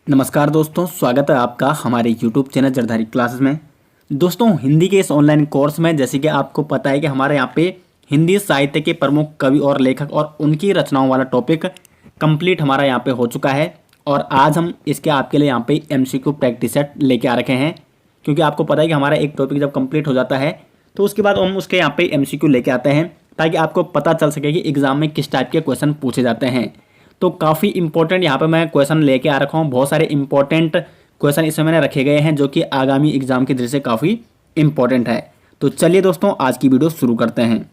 नमस्कार दोस्तों, स्वागत है आपका हमारे YouTube चैनल जरधारी क्लासेस में। दोस्तों, हिंदी के इस ऑनलाइन कोर्स में जैसे कि आपको पता है कि हमारे यहाँ पे हिंदी साहित्य के प्रमुख कवि और लेखक और उनकी रचनाओं वाला टॉपिक कंप्लीट हमारा यहाँ पे हो चुका है। और आज हम इसके आपके लिए यहाँ पे MCQ प्रैक्टिस सेट लेके आ रखे हैं, क्योंकि आपको पता है कि हमारा एक टॉपिक जब कंप्लीट हो जाता है तो उसके बाद हम उसके यहाँ पे MCQ लेके आते हैं, ताकि आपको पता चल सके कि एग्ज़ाम में किस टाइप के क्वेश्चन पूछे जाते हैं। तो काफ़ी इंपॉर्टेंट यहाँ पे मैं क्वेश्चन लेके आ रखा हूँ। बहुत सारे इंपॉर्टेंट क्वेश्चन इसमें मैंने रखे गए हैं जो कि आगामी एग्जाम की दृष्टि से काफ़ी इंपॉर्टेंट है। तो चलिए दोस्तों, आज की वीडियो शुरू करते हैं।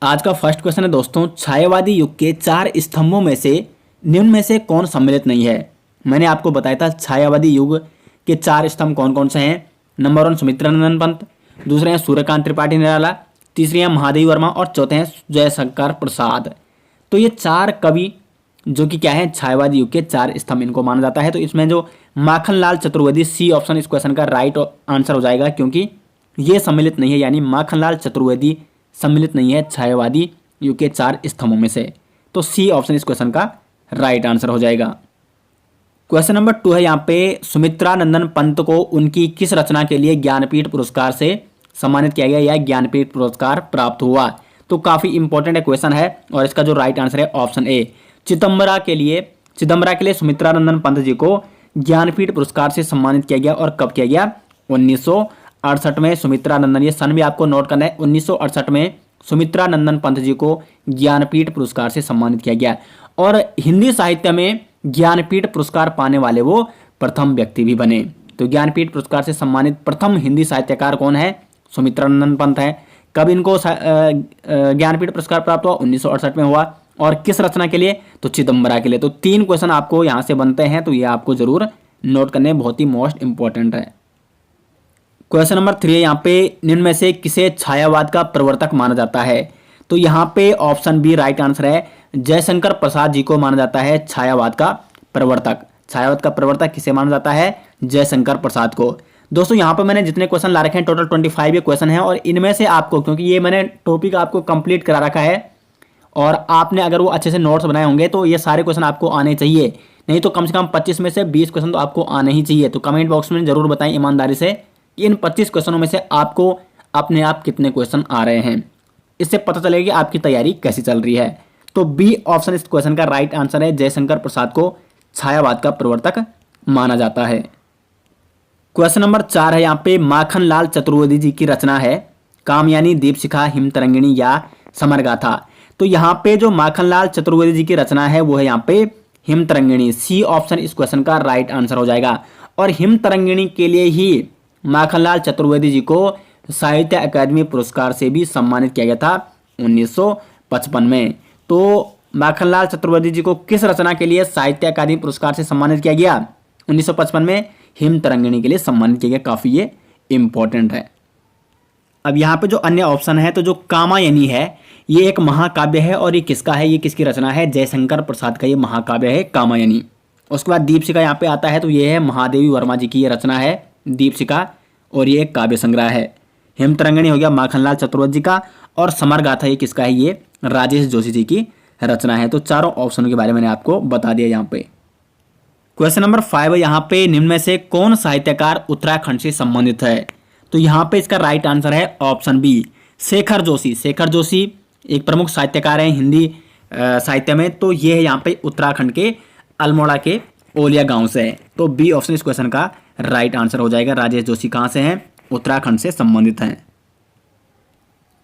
आज का फर्स्ट क्वेश्चन है दोस्तों, छायावादी युग के 4 स्तंभों में से निम्न में से कौन सम्मिलित नहीं है। मैंने आपको बताया था छायावादी युग के 4 स्तंभ कौन कौन से हैं। नंबर 1 सुमित्रानंद पंत, दूसरे हैं सूर्यकांत त्रिपाठी निराला, तीसरे हैं महादेवी वर्मा और चौथे हैं जयशंकर प्रसाद। तो ये 4 कवि जो कि क्या है, छायावादी युग के 4 स्तंभ इनको माना जाता है। तो इसमें जो माखनलाल चतुर्वेदी, सी ऑप्शन इस क्वेश्चन का राइट आंसर हो जाएगा, क्योंकि ये सम्मिलित नहीं है, यानी माखनलाल चतुर्वेदी सम्मिलित नहीं है छायावादी युग के 4 स्तंभों में से। तो सी ऑप्शन इस क्वेश्चन का राइट आंसर हो जाएगा। क्वेश्चन नंबर 2 है यहाँ पे, सुमित्रानंदन पंत को उनकी किस रचना के लिए ज्ञानपीठ पुरस्कार से सम्मानित किया गया या ज्ञानपीठ पुरस्कार प्राप्त हुआ। तो काफ़ी इंपॉर्टेंट क्वेश्चन है और इसका जो राइट आंसर है ऑप्शन ए, चिदम्बरा के लिए सुमित्रानंदन पंत जी को ज्ञानपीठ पुरस्कार से सम्मानित किया गया। और कब किया गया? 1968 में सुमित्रानंदन, ये सन भी आपको नोट करना है, 1968 में सुमित्रानंदन पंत जी को ज्ञानपीठ पुरस्कार से सम्मानित किया गया। और हिंदी साहित्य में ज्ञानपीठ पुरस्कार पाने वाले वो प्रथम व्यक्ति भी बने। तो ज्ञानपीठ पुरस्कार से सम्मानित प्रथम हिंदी साहित्यकार कौन है? सुमित्रानंदन पंत है। कब इनको ज्ञानपीठ पुरस्कार प्राप्त हुआ? 1968 में हुआ। और किस रचना के लिए? तो चिदम्बरा के लिए। तो 3 क्वेश्चन आपको यहाँ से बनते हैं, तो ये आपको जरूर नोट करने, बहुत ही मोस्ट इंपॉर्टेंट है। क्वेश्चन नंबर 3 है यहाँ पे, निम्न में से किसे छायावाद का प्रवर्तक माना जाता है। तो यहाँ पे ऑप्शन बी राइट आंसर है, जयशंकर प्रसाद जी को माना जाता है छायावाद का प्रवर्तक। छायावाद का प्रवर्तक किसे माना जाता है? जयशंकर प्रसाद को। दोस्तों, यहाँ पे मैंने जितने क्वेश्चन ला रखे हैं टोटल 25 ये क्वेश्चन हैं, और इनमें से आपको, क्योंकि ये मैंने टॉपिक आपको कंप्लीट करा रखा है और आपने अगर वो अच्छे से नोट्स बनाए होंगे तो ये सारे क्वेश्चन आपको आने चाहिए। नहीं तो कम से कम 25 में से 20 क्वेश्चन तो आपको आने ही चाहिए। तो कमेंट बॉक्स में जरूर बताएं ईमानदारी से कि इन 25 क्वेश्चनों में से आपको अपने आप कितने क्वेश्चन आ रहे हैं। इससे पता चलेगा कि आपकी तैयारी कैसी चल रही है। तो बी ऑप्शन इस क्वेश्चन का राइट आंसर है, जयशंकर प्रसाद को छायावाद का प्रवर्तक माना जाता है। क्वेश्चन नंबर 4 है यहाँ पे, माखनलाल चतुर्वेदी जी की रचना है कामयानी, दीपशिखा, हिमतरंगिणी या समरगाथा। तो यहाँ पे जो माखनलाल चतुर्वेदी जी की रचना है वो है यहाँ पे हिमतरंगिणी। सी ऑप्शन इस क्वेश्चन का राइट आंसर हो जाएगा। और हिमतरंगिणी के लिए ही माखनलाल चतुर्वेदी जी को साहित्य अकादमी पुरस्कार से भी सम्मानित किया गया था 1955 में। तो माखनलाल चतुर्वेदी जी को किस रचना के लिए साहित्य अकादमी पुरस्कार से सम्मानित किया गया? 1955 में हिमतरंगिणी के लिए सम्मानित किया गया। काफ़ी ये इंपॉर्टेंट है। अब यहाँ पे जो अन्य ऑप्शन है, तो जो कामायनी है ये एक महाकाव्य है, और ये किसका है? ये किसकी रचना है? जयशंकर प्रसाद का ये महाकाव्य है कामायनी। उसके बाद दीपशिखा यहाँ पे आता है, तो ये है महादेवी वर्मा जी की ये रचना है दीपशिखा, और ये एक काव्य संग्रह है। हिमतरंगिणी हो गया माखनलाल चतुर्वेदी जी का, और समरगाथा ये किसका है? ये राजेश जोशी जी की रचना है। तो चारों ऑप्शनों के बारे में मैंने आपको बता दिया यहाँ पे। क्वेश्चन नंबर 5 है यहाँ पे, निम्न में से कौन साहित्यकार उत्तराखंड से संबंधित है। तो यहाँ पे इसका राइट आंसर है ऑप्शन बी, शेखर जोशी। शेखर जोशी एक प्रमुख साहित्यकार हैं हिंदी साहित्य में। तो ये है यहाँ पे उत्तराखंड के अल्मोड़ा के ओलिया गांव से है। तो बी ऑप्शन इस क्वेश्चन का राइट आंसर हो जाएगा। राजेश जोशी कहाँ से हैं? उत्तराखंड से संबंधित हैं।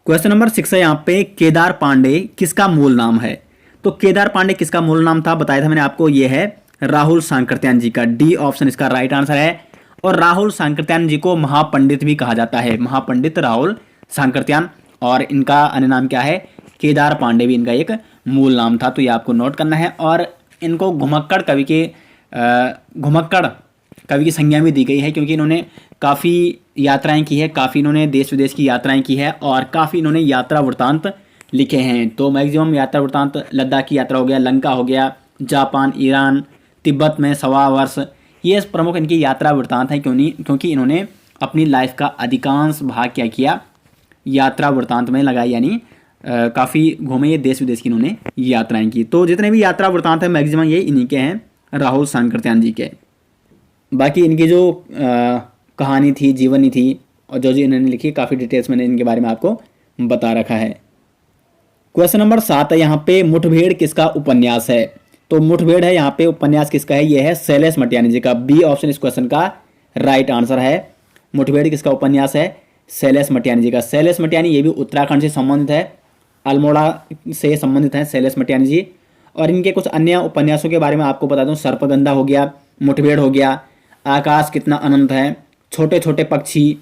क्वेश्चन नंबर 6 है यहाँ पे, केदार पांडे किसका मूल नाम है। तो केदार पांडे किसका मूल नाम था, बताया था मैंने आपको, ये है राहुल सांकृत्यायन जी का। डी ऑप्शन इसका राइट आंसर है। और राहुल सांकृत्यायन जी को महापंडित भी कहा जाता है, महापंडित राहुल सांकृत्यायन। और इनका अन्य नाम क्या है? केदार पांडे भी इनका एक मूल नाम था। तो ये आपको नोट करना है। और इनको घुमक्कड़ कवि की संज्ञा भी दी गई है, क्योंकि इन्होंने काफ़ी यात्राएं की है, काफ़ी इन्होंने देश विदेश की यात्राएं की है, और काफ़ी इन्होंने यात्रा वृत्तांत लिखे हैं। तो मैक्सिमम यात्रा वृत्तांत, लद्दाख की यात्रा हो गया, लंका हो गया, जापान, ईरान, तिब्बत में 1.25 वर्ष, ये प्रमुख इनकी यात्रा वृत्तांत हैं, क्योंकि इन्होंने अपनी लाइफ का अधिकांश भाग क्या किया? यात्रा वृत्तांत में लगाई, यानी काफ़ी घूमे, ये देश विदेश की इन्होंने यात्राएं की। तो जितने भी यात्रा वृत्तांत हैं मैक्सिमम ये इन्हीं के हैं, राहुल सांकृत्यायन जी के। बाकी इनकी जो कहानी थी, जीवनी थी और जो जो इन्होंने लिखी, काफ़ी डिटेल्स मैंने इनके बारे में आपको बता रखा है। क्वेश्चन नंबर 7 है यहाँ पे, मुठभेड़ किसका उपन्यास है? तो मुठभेड़ है यहाँ पे उपन्यास किसका है? ये है शैलेश मटियानी जी का। बी ऑप्शन इस क्वेश्चन का राइट आंसर है। मुठभेड़ किसका उपन्यास है? शैलेश मटियानी जी का। शैलेश मटियानी ये भी उत्तराखंड से संबंधित है, अल्मोड़ा से संबंधित है शैलेश मटियानी जी। और इनके कुछ अन्य उपन्यासों के बारे में आपको बता दूं, सर्पगंधा हो गया, मुठभेड़ हो गया, आकाश कितना अनंत है, छोटे छोटे पक्षी,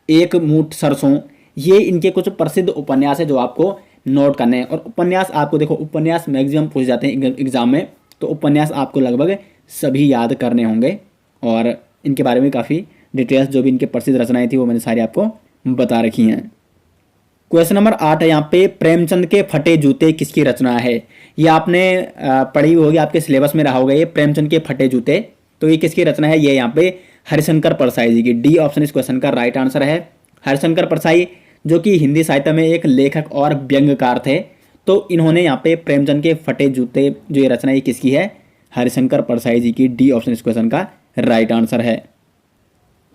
एक मुठ सरसों, ये इनके कुछ प्रसिद्ध उपन्यास है जो आपको नोट करने हैं। और उपन्यास आपको देखो, उपन्यास मैक्सिमम पूछ जाते हैं एग्जाम में, तो उपन्यास आपको लगभग सभी याद करने होंगे। और इनके बारे में काफ़ी डिटेल्स जो भी इनके प्रसिद्ध रचनाएं थी वो मैंने सारी आपको बता रखी हैं। क्वेश्चन नंबर 8 है यहाँ पे, प्रेमचंद के फटे जूते किसकी रचना है? ये आपने पढ़ी होगी, आपके सिलेबस में रहा होगा ये प्रेमचंद के फटे जूते। तो ये किसकी रचना है? ये यहाँ पे हरिशंकर परसाई जी की। डी ऑप्शन इस क्वेश्चन का राइट आंसर है। हरिशंकर परसाई जो कि हिंदी साहित्य में एक लेखक और व्यंग्यकार थे, तो इन्होंने यहाँ पे प्रेमचंद के फटे जूते जो ये रचना ये किसकी है? हरिशंकर परसाई जी की। डी ऑप्शन इस क्वेश्चन का राइट आंसर है।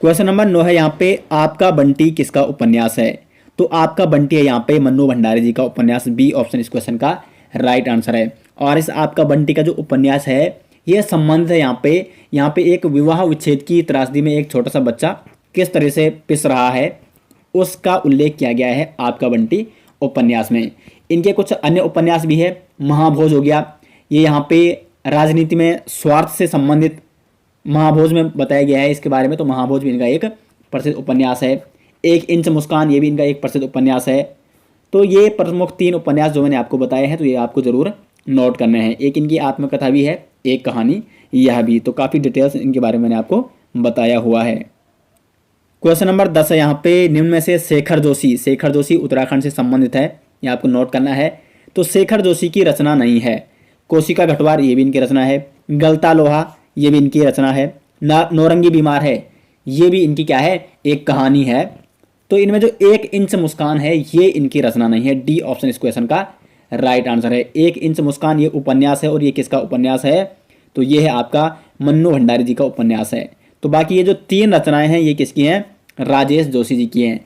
क्वेश्चन नंबर 9 है यहाँ पे, आपका बंटी किसका उपन्यास है? तो आपका बंटी है यहाँ पे मन्नू भंडारी जी का उपन्यास। बी ऑप्शन इस क्वेश्चन का राइट आंसर है। और इस आपका बंटी का जो उपन्यास है ये संबंध है यहाँ पे एक विवाह विच्छेद की त्रासदी में एक छोटा सा बच्चा किस तरह से पिस रहा है उसका उल्लेख किया गया है आपका बंटी उपन्यास में। इनके कुछ अन्य उपन्यास भी है, महाभोज हो गया, ये यहाँ पे राजनीति में स्वार्थ से संबंधित महाभोज में बताया गया है इसके बारे में, तो महाभोज भी इनका एक प्रसिद्ध उपन्यास है। एक इंच मुस्कान, ये भी इनका एक प्रसिद्ध उपन्यास है। तो ये प्रमुख 3 उपन्यास जो मैंने आपको बताए हैं, तो ये आपको जरूर नोट करने हैं। एक इनकी आत्मकथा भी है, एक कहानी यह भी। तो काफ़ी डिटेल्स इनके बारे में मैंने आपको बताया हुआ है। क्वेश्चन नंबर 10 है यहाँ पे, निम्न में से शेखर जोशी उत्तराखंड से संबंधित है, ये आपको नोट करना है। तो शेखर जोशी की रचना नहीं है। कोशिका घटवार, ये भी इनकी रचना है। गलता लोहा, ये भी इनकी रचना है। नौरंगी बीमार है, ये भी इनकी क्या है? एक कहानी है। तो इनमें जो एक इंच मुस्कान है ये इनकी रचना नहीं है। डी ऑप्शन इस क्वेश्चन का राइट आंसर है। एक इंच मुस्कान ये उपन्यास है, और ये किसका उपन्यास है? तो ये है आपका मन्नू भंडारी जी का उपन्यास है। तो बाकी ये जो 3 रचनाएं हैं ये किसकी हैं? राजेश जोशी जी की हैं।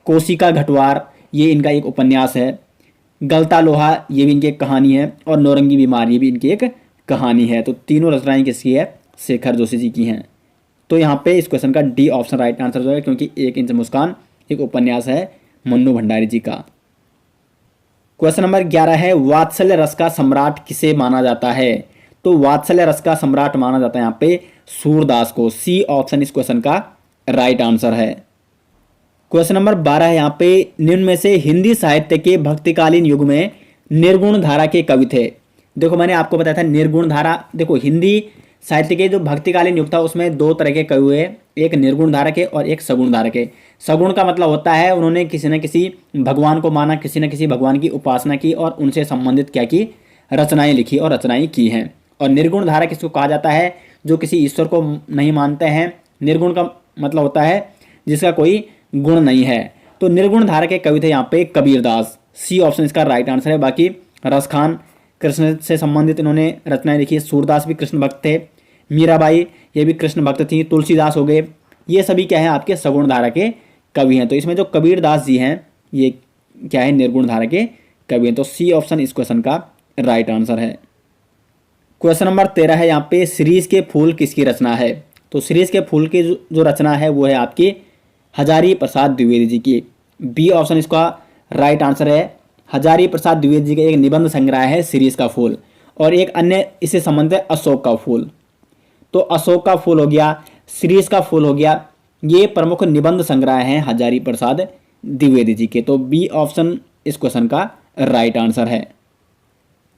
कोशिका घटवार, ये इनका एक उपन्यास है। गलता लोहा, ये भी इनकी एक कहानी है। और नौरंगी बीमार, ये भी इनकी एक कहानी है। तो तीनों रचनाएं किसकी है? शेखर जोशी जी की हैं। तो यहाँ पे इस क्वेश्चन का डी ऑप्शन राइट आंसर जो है, क्योंकि एक इंच मुस्कान एक उपन्यास है मन्नू भंडारी जी का। क्वेश्चन नंबर 11 है, वात्सल्य रस का सम्राट किसे माना जाता है? तो वात्सल्य रस का सम्राट माना जाता है यहाँ पे सूरदास को। सी ऑप्शन इस क्वेश्चन का राइट आंसर है। क्वेश्चन नंबर 12 है यहाँ पे, निम्न में से हिंदी साहित्य के भक्तिकालीन युग में निर्गुण धारा के कवि थे। देखो मैंने आपको बताया था निर्गुण धारा, देखो हिंदी साहित्य के जो भक्तिकालीन युग था उसमें 2 तरह के कवि हुए, एक निर्गुण धारा के और एक सगुण धारा के। सगुण का मतलब होता है उन्होंने किसी न किसी भगवान को माना, किसी न किसी भगवान की उपासना की और उनसे संबंधित क्या की? रचनाएं लिखी और रचनाएं की हैं। और निर्गुण धारा किसको कहा जाता है? जो किसी ईश्वर को नहीं मानते हैं। निर्गुण का मतलब होता है जिसका कोई गुण नहीं है। तो निर्गुण धारा के कवि थे यहाँ पे कबीरदास। सी ऑप्शन इसका राइट आंसर है। बाकी रसखान, कृष्ण से संबंधित इन्होंने रचनाएं लिखी। सूरदास भी कृष्ण भक्त थे। मीराबाई, ये भी कृष्ण भक्त थी। तुलसीदास हो गए, ये सभी क्या है? आपके सगुण धारा के कवि हैं। तो इसमें जो कबीरदास जी हैं ये क्या है? निर्गुण धारा के कवि हैं। तो सी ऑप्शन इस क्वेश्चन का राइट आंसर है। क्वेश्चन नंबर 13 है यहाँ पे, शिरीष के फूल किसकी रचना है? तो शिरीष के फूल की जो रचना है वो है आपकी हजारी प्रसाद द्विवेदी जी की। बी ऑप्शन इसका राइट आंसर है। हजारी प्रसाद द्विवेदी जी का एक निबंध संग्रह है शिरीष का फूल, और एक अन्य इससे संबंधित है अशोक का फूल। तो अशोक का फूल हो गया, शिरीष का फूल हो गया, ये प्रमुख निबंध संग्रह हैं हजारी प्रसाद द्विवेदी जी के। तो बी ऑप्शन इस क्वेश्चन का राइट आंसर है।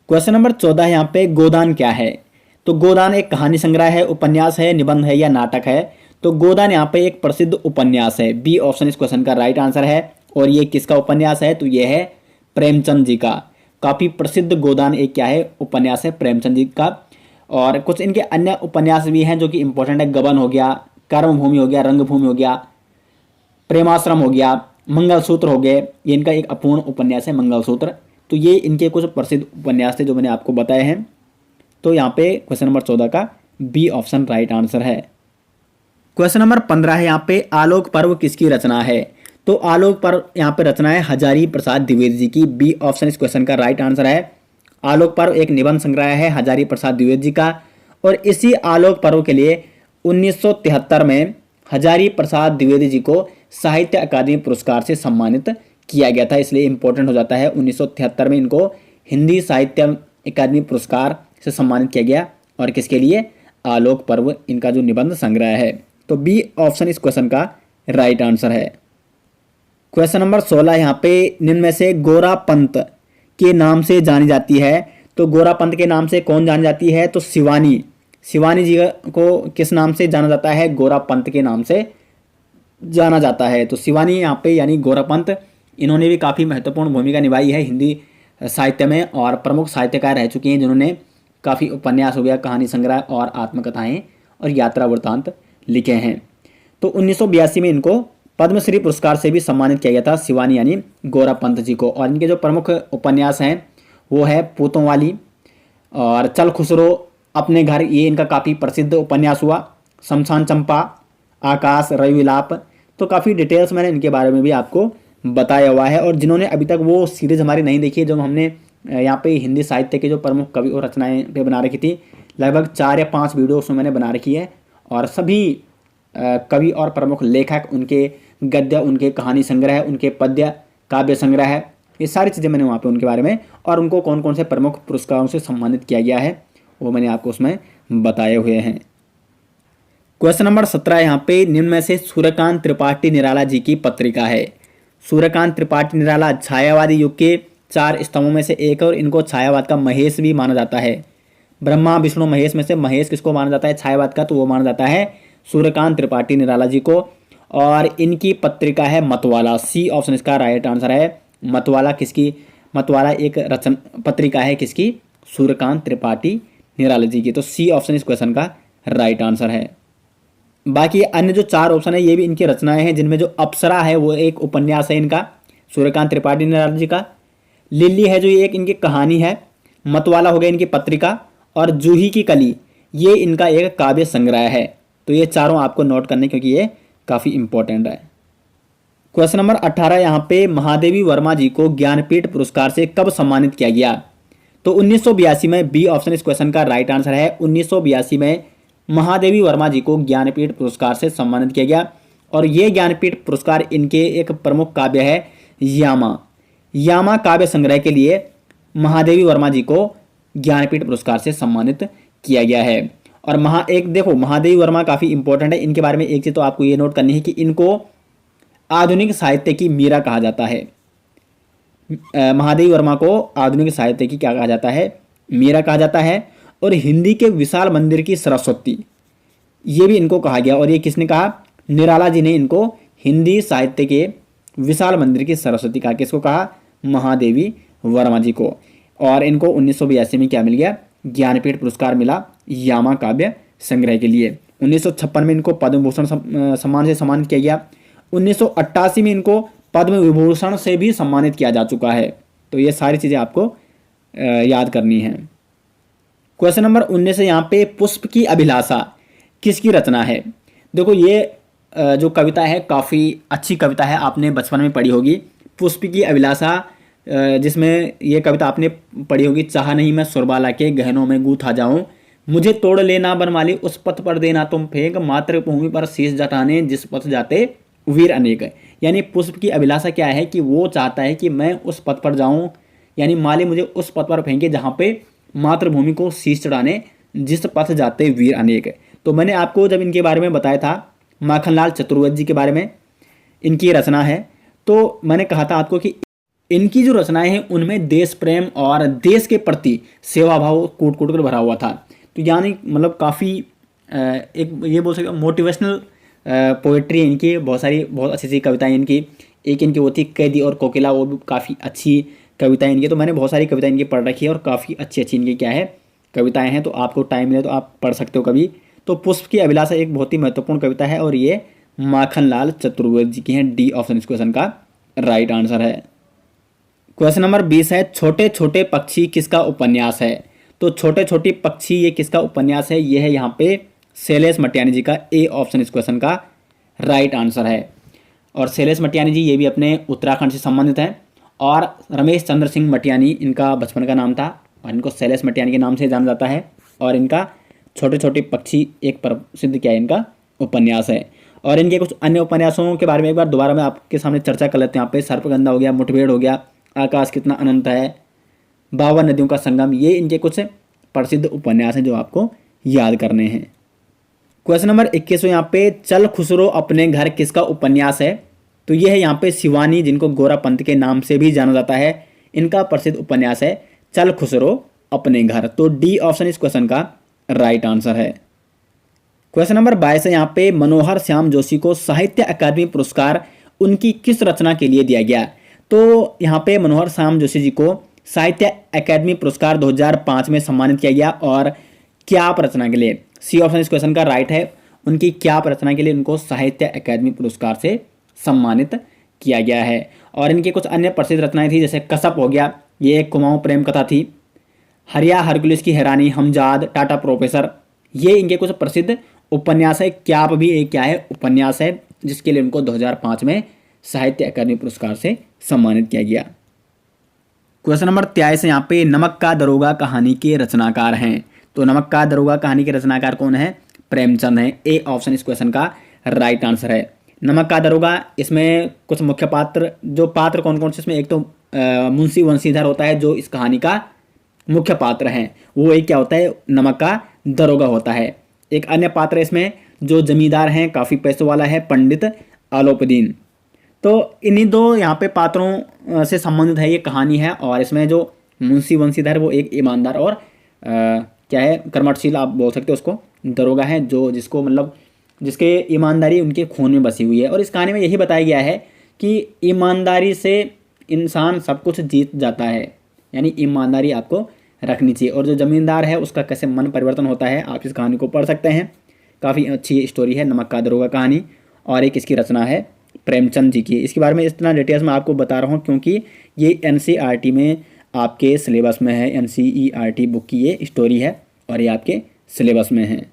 क्वेश्चन नंबर 14 यहाँ पे, गोदान क्या है? तो गोदान एक कहानी संग्रह है, उपन्यास है, निबंध है या नाटक है? तो गोदान यहाँ पे एक प्रसिद्ध उपन्यास है। बी ऑप्शन इस क्वेश्चन का राइट आंसर है। और ये किसका उपन्यास है? तो ये है प्रेमचंद जी का। काफ़ी प्रसिद्ध गोदान एक क्या है? उपन्यास है प्रेमचंद जी का। और कुछ इनके अन्य उपन्यास भी हैं जो कि इंपॉर्टेंट है। गबन हो गया, कर्मभूमि हो गया, रंगभूमि हो गया, प्रेमाश्रम हो गया, मंगलसूत्र हो गए, ये इनका एक अपूर्ण उपन्यास है मंगलसूत्र। तो ये इनके कुछ प्रसिद्ध उपन्यास थे जो मैंने आपको बताए हैं। तो यहाँ पे क्वेश्चन नंबर 14 का बी ऑप्शन राइट आंसर है। क्वेश्चन नंबर 15 है यहाँ पे, आलोक पर्व किसकी रचना है? तो आलोक पर्व यहाँ पे रचना है हजारी प्रसाद द्विवेदी जी की। बी ऑप्शन इस क्वेश्चन का राइट आंसर है। आलोक पर्व एक निबंध संग्रह है हजारी प्रसाद द्विवेदी जी का, और इसी आलोक पर्व के लिए 1973 में हजारी प्रसाद द्विवेदी जी को साहित्य अकादमी पुरस्कार से सम्मानित किया गया था, इसलिए इंपॉर्टेंट हो जाता है। 1973 में इनको हिंदी साहित्य अकादमी पुरस्कार से सम्मानित किया गया, और किसके लिए? आलोक पर्व इनका जो निबंध संग्रह है। तो बी ऑप्शन इस क्वेश्चन का राइट आंसर है। क्वेश्चन नंबर 16 यहाँ पे, निम्न में से गोरा पंत के नाम से जानी जाती है। तो गोरा पंत के नाम से कौन जानी जाती है? तो शिवानी। शिवानी जी को किस नाम से जाना जाता है? गोरा पंत के नाम से जाना जाता है। तो शिवानी यहाँ पे यानी गोरा पंत, इन्होंने भी काफ़ी महत्वपूर्ण भूमिका निभाई है हिंदी साहित्य में, और प्रमुख साहित्यकार रह चुके हैं जिन्होंने काफ़ी उपन्यास हो गया, कहानी संग्रह और आत्मकथाएं और यात्रा वृत्तांत लिखे हैं। तो 1982 में इनको पद्मश्री पुरस्कार से भी सम्मानित किया गया था, शिवानी यानी गोरा पंत जी को। और इनके जो प्रमुख उपन्यास हैं वो है पूतों वाली और चल खुसरो, अपने घर, ये इनका काफ़ी प्रसिद्ध उपन्यास हुआ। शमशान चंपा, आकाश, रविलाप। तो काफ़ी डिटेल्स मैंने इनके बारे में भी आपको बताया हुआ है। और जिन्होंने अभी तक वो सीरीज़ हमारी नहीं देखी है, जो हमने यहाँ पे हिंदी साहित्य के जो प्रमुख कवि और रचनाएं पे बना रखी थी, लगभग 4 या 5 वीडियो उसमें मैंने बना रखी है, और सभी कवि और प्रमुख लेखक, उनके गद्य, उनके कहानी संग्रह, उनके पद्य, काव्य संग्रह है, ये सारी चीज़ें मैंने वहाँ पे उनके बारे में, और उनको कौन कौन से प्रमुख पुरस्कारों से सम्मानित किया गया है वो मैंने आपको उसमें बताए हुए हैं। क्वेश्चन नंबर 17 यहाँ पे, निम्न में से सूर्यकांत त्रिपाठी निराला जी की पत्रिका है। सूर्यकांत त्रिपाठी निराला छायावादी युग के 4 स्तंभों में से एक, और इनको छायावाद का महेश भी माना जाता है। ब्रह्मा विष्णु महेश में से महेश किसको माना जाता है छायावाद का? तो वो माना जाता है सूर्यकांत त्रिपाठी निराला जी को। और इनकी पत्रिका है मतवाला। सी ऑप्शन इसका राइट आंसर है। मतवाला किसकी? मतवाला एक रचन पत्रिका है किसकी? सूर्यकांत त्रिपाठी निराला जी की। तो सी ऑप्शन इस क्वेश्चन का राइट आंसर है। बाकी अन्य जो 4 ऑप्शन है ये भी इनकी रचनाएं हैं, जिनमें जो अप्सरा है वो एक उपन्यास है इनका, सूर्यकांत त्रिपाठी निराला जी का। लिल्ली है जो ये एक इनकी कहानी है। मतवाला हो गया इनकी पत्रिका, और जूही की कली ये इनका एक काव्य संग्रह है। तो ये चारों आपको नोट करने, क्योंकि ये काफ़ी इंपॉर्टेंट है। क्वेश्चन नंबर 18 यहाँ पे, महादेवी वर्मा जी को ज्ञानपीठ पुरस्कार से कब सम्मानित किया गया? तो 1982 में। बी ऑप्शन इस क्वेश्चन का राइट आंसर है। 1982 में महादेवी वर्मा जी को ज्ञानपीठ पुरस्कार से सम्मानित किया गया, और ये ज्ञानपीठ पुरस्कार इनके एक प्रमुख काव्य है यामा। यामा काव्य संग्रह के लिए महादेवी वर्मा जी को ज्ञानपीठ पुरस्कार से सम्मानित किया गया है। और देखो महादेवी वर्मा काफ़ी इंपॉर्टेंट है। इनके बारे में एक चीज़ तो आपको ये नोट करनी है कि इनको आधुनिक साहित्य की मीरा कहा जाता है। महादेवी वर्मा को आधुनिक साहित्य की क्या कहा जाता है? मीरा कहा जाता है। और हिंदी के विशाल मंदिर की सरस्वती ये भी इनको कहा गया। और ये किसने कहा? निराला जी ने इनको हिंदी साहित्य के विशाल मंदिर की सरस्वती कहा। किसको कहा? महादेवी वर्मा जी को। और इनको 1982 में क्या मिल गया? ज्ञानपीठ पुरस्कार मिला यामा काव्य संग्रह के लिए। 1956 में इनको पद्म भूषण सम्मान से सम्मानित किया गया। 1988 में इनको पद्म विभूषण से भी सम्मानित किया जा चुका है। तो ये सारी चीज़ें आपको याद करनी है। क्वेश्चन नंबर 19 है यहाँ पे, पुष्प की अभिलाषा किसकी रचना है? देखो ये जो कविता है काफ़ी अच्छी कविता है, आपने बचपन में पढ़ी होगी। पुष्प की अभिलाषा, जिसमें ये कविता आपने पढ़ी होगी, चाहा नहीं मैं सुरबाला के गहनों में गूथा जाऊं, मुझे तोड़ लेना बनमाली उस पथ पर देना तुम फेंक, मातृभूमि पर शीश जटाने जिस पथ जाते वीर अनेक। यानी पुष्प की अभिलाषा क्या है कि वो चाहता है कि मैं उस पथ पर जाऊं, यानी माली मुझे उस पथ पर फेंके जहाँ पे मातृभूमि को शीश चढ़ाने जिस पथ जाते वीर अनेक। तो मैंने आपको जब इनके बारे में बताया था, माखनलाल चतुर्वेदी जी के बारे में, इनकी रचना है, तो मैंने कहा था आपको कि इनकी जो रचनाएं हैं उनमें देश प्रेम और देश के प्रति सेवा भाव कूट कूट कर भरा हुआ था। तो यानी मतलब काफ़ी एक ये बोल सकते मोटिवेशनल पोएट्री है इनकी। बहुत अच्छी अच्छी कविताएं इनकी। एक इनकी वो थी कैदी और कोकिला, वो भी काफ़ी अच्छी कविताएं इनकी। तो मैंने बहुत सारी कविताएं इनकी पढ़ रखी है, और काफ़ी अच्छी अच्छी इनकी क्या है कविताएं हैं। तो आपको टाइम मिले तो आप पढ़ सकते हो कभी। तो पुष्प की अभिलाषा एक बहुत ही महत्वपूर्ण कविता है, और ये माखनलाल चतुर्वेदी जी की हैं। डी ऑप्शन इस क्वेश्चन का राइट आंसर है। क्वेश्चन नंबर 20 है, छोटे छोटे पक्षी किसका उपन्यास है? तो छोटे छोटे पक्षी ये किसका उपन्यास है? ये है यहाँ पे शैलेश मटियानी जी का ए ऑप्शन इस क्वेश्चन का राइट आंसर है। और शैलेश मटियानी जी ये भी अपने उत्तराखंड से संबंधित हैं और रमेश चंद्र सिंह मटियानी इनका बचपन का नाम था और इनको शैलेश मटियानी के नाम से जाना जाता है। और इनका छोटे छोटे पक्षी एक प्रसिद्ध क्या है इनका उपन्यास है। और इनके कुछ अन्य उपन्यासों के बारे में एक बार दोबारा मैं आपके सामने चर्चा कर लेते हैं। यहाँ पे सर्पगंधा हो गया, मुठभेड़ हो गया, आकाश कितना अनंत है, 52 नदियों का संगम, ये इनके कुछ प्रसिद्ध उपन्यास हैं जो आपको याद करने हैं। क्वेश्चन नंबर 21 यहाँ पे चल खुसरो अपने घर किसका उपन्यास है? तो ये है यहाँ पे शिवानी जिनको गोरा पंत के नाम से भी जाना जाता है, इनका प्रसिद्ध उपन्यास है चल खुसरो अपने घर। तो डी ऑप्शन इस क्वेश्चन का राइट आंसर है। क्वेश्चन नंबर 22 है यहाँ पे मनोहर श्याम जोशी को साहित्य अकादमी पुरस्कार उनकी किस रचना के लिए दिया गया? तो यहाँ पे मनोहर श्याम जोशी जी को साहित्य अकादमी पुरस्कार 2005 में सम्मानित किया गया और क्या रचना के लिए? सी ऑप्शन इस क्वेश्चन का राइट है। उनकी क्या रचना के लिए उनको साहित्य अकादमी पुरस्कार से सम्मानित किया गया है। और इनकी कुछ अन्य प्रसिद्ध रचनाएं थी जैसे कसप हो गया, ये एक कुमाऊं प्रेम कथा थी, हरिया हरकुलिस की हैरानी, हमजाद, टाटा प्रोफेसर, ये इनके कुछ प्रसिद्ध उपन्यास है। क्या भी एक क्या है उपन्यास है जिसके लिए उनको 2005 में साहित्य अकादमी पुरस्कार से सम्मानित किया गया। क्वेश्चन नंबर 23 है यहाँ पे नमक का दरोगा कहानी के रचनाकार हैं। तो नमक का दरोगा कहानी के रचनाकार कौन है? प्रेमचंद है। ए ऑप्शन इस क्वेश्चन का राइट आंसर है। नमक का दरोगा, इसमें कुछ मुख्य पात्र, जो पात्र कौन कौन से, इसमें एक तो मुंशी वंशीधर होता है जो इस कहानी का मुख्य पात्र है, वो एक क्या होता है नमक का दरोगा होता है। एक अन्य पात्र इसमें जो जमींदार हैं, काफ़ी पैसों वाला है, पंडित आलोपदीन। तो इन्हीं दो यहाँ पे पात्रों से संबंधित है ये कहानी है। और इसमें जो मुंशी वंशीधर वो एक ईमानदार और क्या है कर्मठशील आप बोल सकते हो उसको, दरोगा है जो जिसको मतलब जिसके ईमानदारी उनके खून में बसी हुई है। और इस कहानी में यही बताया गया है कि ईमानदारी से इंसान सब कुछ जीत जाता है, यानी ईमानदारी आपको रखनी चाहिए। और जो ज़मींदार है उसका कैसे मन परिवर्तन होता है, आप इस कहानी को पढ़ सकते हैं। काफ़ी अच्छी स्टोरी है नमक का दरोगा कहानी। और एक इसकी रचना है प्रेमचंद जी की। इसके बारे में इतना डिटेल्स मैं आपको बता रहा हूँ क्योंकि ये NCERT में आपके सिलेबस में है। NCERT बुक की ये स्टोरी है और ये आपके सिलेबस में है।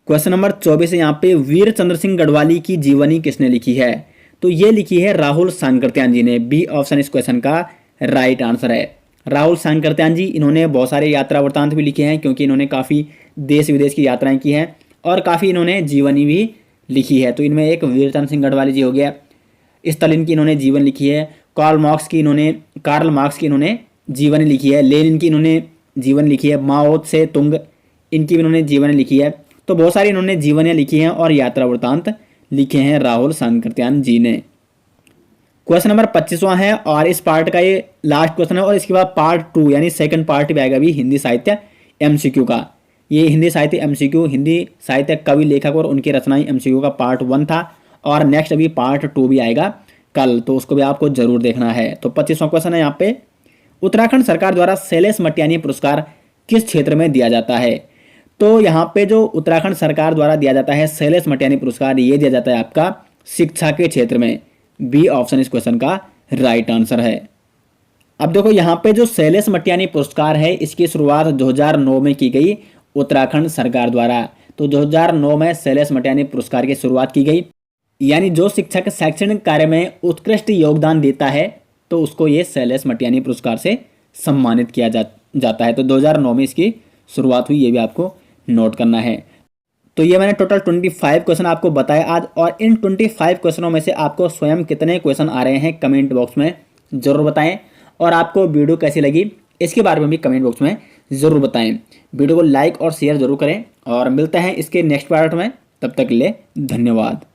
क्वेश्चन नंबर 24 है यहाँ पे वीर चंद्र सिंह गढ़वाली की जीवनी किसने लिखी है? तो ये लिखी है राहुल सांकृत्यायन जी ने। बी ऑप्शन इस क्वेश्चन का राइट आंसर है। राहुल सांकृत्यायन जी इन्होंने बहुत सारे यात्रा वृत्तांत भी लिखे हैं क्योंकि इन्होंने काफ़ी देश विदेश की यात्राएं की हैं और काफ़ी इन्होंने जीवनी भी लिखी है। तो इनमें एक वीरचंद्र सिंह गढ़वाली जी हो गया, स्टालिन की इन्होंने जीवन लिखी है, कार्ल मार्क्स की इन्होंने जीवनी लिखी है, लेनिन की इन्होंने जीवन लिखी है, माओ से तुंग इनकी भी इन्होंने जीवनी लिखी है। तो बहुत सारी इन्होंने जीवनियाँ लिखी हैं और यात्रा वृत्तांत लिखे हैं राहुल सांकृत्यायन जी ने। क्वेश्चन नंबर 25वां है और इस पार्ट का ये लास्ट क्वेश्चन है और इसके बाद पार्ट 2 यानी सेकंड पार्ट भी आएगा भी हिंदी साहित्य MCQ का। ये हिंदी साहित्य MCQ, हिंदी साहित्य कवि लेखक और उनकी रचनाएं MCQ का पार्ट 1 था और नेक्स्ट अभी पार्ट 2 भी आएगा कल, तो उसको भी आपको जरूर देखना है। तो 25वां क्वेश्चन है यहाँ पे उत्तराखंड सरकार द्वारा शैलेश मटियानी पुरस्कार किस क्षेत्र में दिया जाता है? तो यहाँ पे जो उत्तराखंड सरकार द्वारा दिया जाता है शैलेश मटियानी पुरस्कार, ये दिया जाता है आपका शिक्षा के क्षेत्र में। बी ऑप्शन इस क्वेश्चन का राइट आंसर है। अब देखो यहाँ पे जो शैलेश मटियानी पुरस्कार है इसकी शुरुआत 2009 में की गई उत्तराखंड सरकार द्वारा। तो 2009 में शैलेश मटियानी पुरस्कार की शुरुआत की गई, यानी जो शिक्षक शैक्षणिक कार्य में उत्कृष्ट योगदान देता है तो उसको ये शैलेश मटियानी पुरस्कार से सम्मानित किया जाता है। तो 2009 में इसकी शुरुआत हुई, ये भी आपको नोट करना है। तो ये मैंने टोटल 25 क्वेश्चन आपको बताए आज, और इन 25 क्वेश्चनों में से आपको स्वयं कितने क्वेश्चन आ रहे हैं कमेंट बॉक्स में ज़रूर बताएं। और आपको वीडियो कैसी लगी इसके बारे में भी कमेंट बॉक्स में ज़रूर बताएं। वीडियो को लाइक और शेयर ज़रूर करें और मिलते हैं इसके नेक्स्ट पार्ट में। तब तक के लिए धन्यवाद।